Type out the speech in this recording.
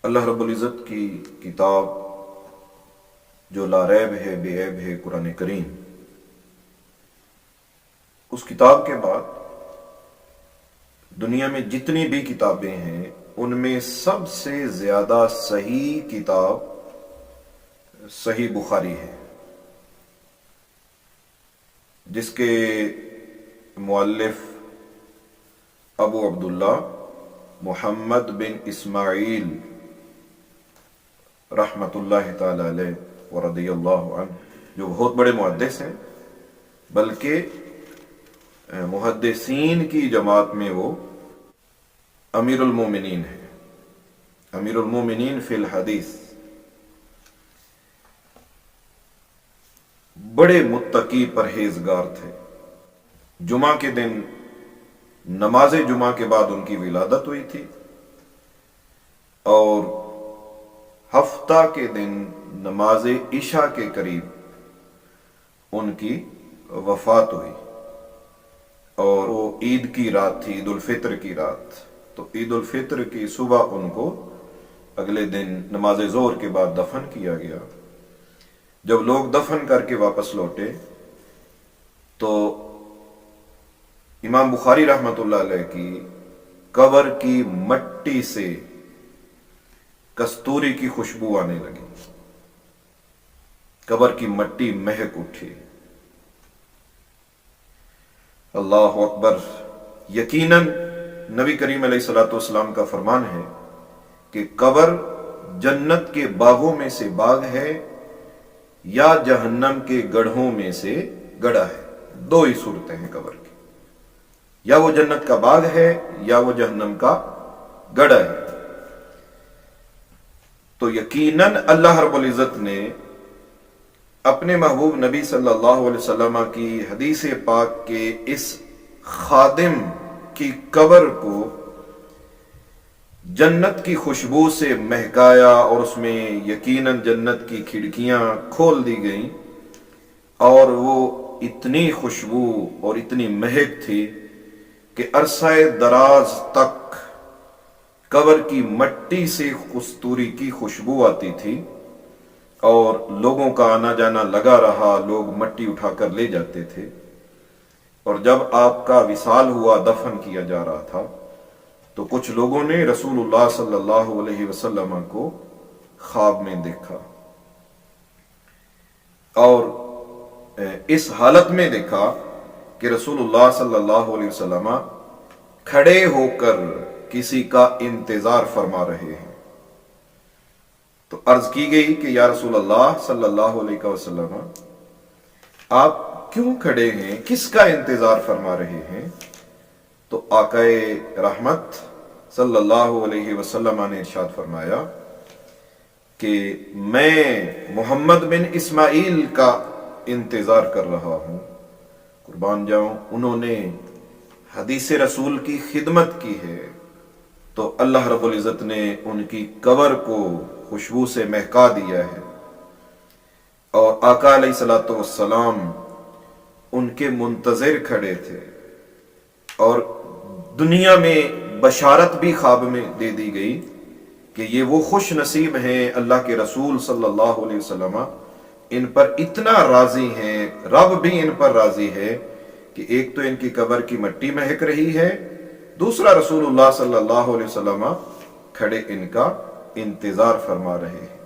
اللہ رب العزت کی کتاب جو لا ریب ہے بے عیب ہے قرآن کریم، اس کتاب کے بعد دنیا میں جتنی بھی کتابیں ہیں ان میں سب سے زیادہ صحیح کتاب صحیح بخاری ہے، جس کے مؤلف ابو عبداللہ محمد بن اسماعیل رحمت اللہ تعالی علیہ ورضی اللہ عنہ، جو بہت بڑے محدث ہیں، بلکہ محدثین کی جماعت میں وہ امیر المومنین ہیں، امیر المومنین فی الحدیث، بڑے متقی پرہیزگار تھے۔ جمعہ کے دن نماز جمعہ کے بعد ان کی ولادت ہوئی تھی، اور ہفتہ کے دن نماز عشاء کے قریب ان کی وفات ہوئی، اور وہ عید کی رات تھی، عید الفطر کی رات۔ تو عید الفطر کی صبح ان کو اگلے دن نماز ظہر کے بعد دفن کیا گیا۔ جب لوگ دفن کر کے واپس لوٹے تو امام بخاری رحمت اللہ علیہ کی قبر کی مٹی سے کستوری کی خوشبو آنے لگی، قبر کی مٹی مہک اٹھی۔ اللہ اکبر! یقیناً نبی کریم علیہ الصلوۃ والسلام کا فرمان ہے کہ قبر جنت کے باغوں میں سے باغ ہے یا جہنم کے گڑھوں میں سے گڑھا ہے۔ دو ہی صورتیں ہیں قبر کی، یا وہ جنت کا باغ ہے یا وہ جہنم کا گڑھا ہے۔ تو یقیناً اللہ رب العزت نے اپنے محبوب نبی صلی اللہ علیہ وسلم کی حدیث پاک کے اس خادم کی قبر کو جنت کی خوشبو سے مہکایا، اور اس میں یقیناً جنت کی کھڑکیاں کھول دی گئیں، اور وہ اتنی خوشبو اور اتنی مہک تھی کہ عرصہ دراز تک قبر کی مٹی سے کستوری کی خوشبو آتی تھی، اور لوگوں کا آنا جانا لگا رہا، لوگ مٹی اٹھا کر لے جاتے تھے۔ اور جب آپ کا وصال ہوا، دفن کیا جا رہا تھا، تو کچھ لوگوں نے رسول اللہ صلی اللہ علیہ وسلم کو خواب میں دیکھا، اور اس حالت میں دیکھا کہ رسول اللہ صلی اللہ علیہ وسلم کھڑے ہو کر کسی کا انتظار فرما رہے ہیں۔ تو عرض کی گئی کہ یا رسول اللہ صلی اللہ علیہ وسلم، آپ کیوں کھڑے ہیں، کس کا انتظار فرما رہے ہیں؟ تو آقا رحمت صلی اللہ علیہ وسلم نے ارشاد فرمایا کہ میں محمد بن اسماعیل کا انتظار کر رہا ہوں۔ قربان جاؤں، انہوں نے حدیث رسول کی خدمت کی ہے، تو اللہ رب العزت نے ان کی قبر کو خوشبو سے مہکا دیا ہے، اور آقا علیہ الصلوۃ والسلام ان کے منتظر کھڑے تھے، اور دنیا میں بشارت بھی خواب میں دے دی گئی کہ یہ وہ خوش نصیب ہیں، اللہ کے رسول صلی اللہ علیہ وسلم ان پر اتنا راضی ہیں، رب بھی ان پر راضی ہے کہ ایک تو ان کی قبر کی مٹی مہک رہی ہے، دوسرا رسول اللہ صلی اللہ علیہ وسلم کھڑے ان کا انتظار فرما رہے ہیں۔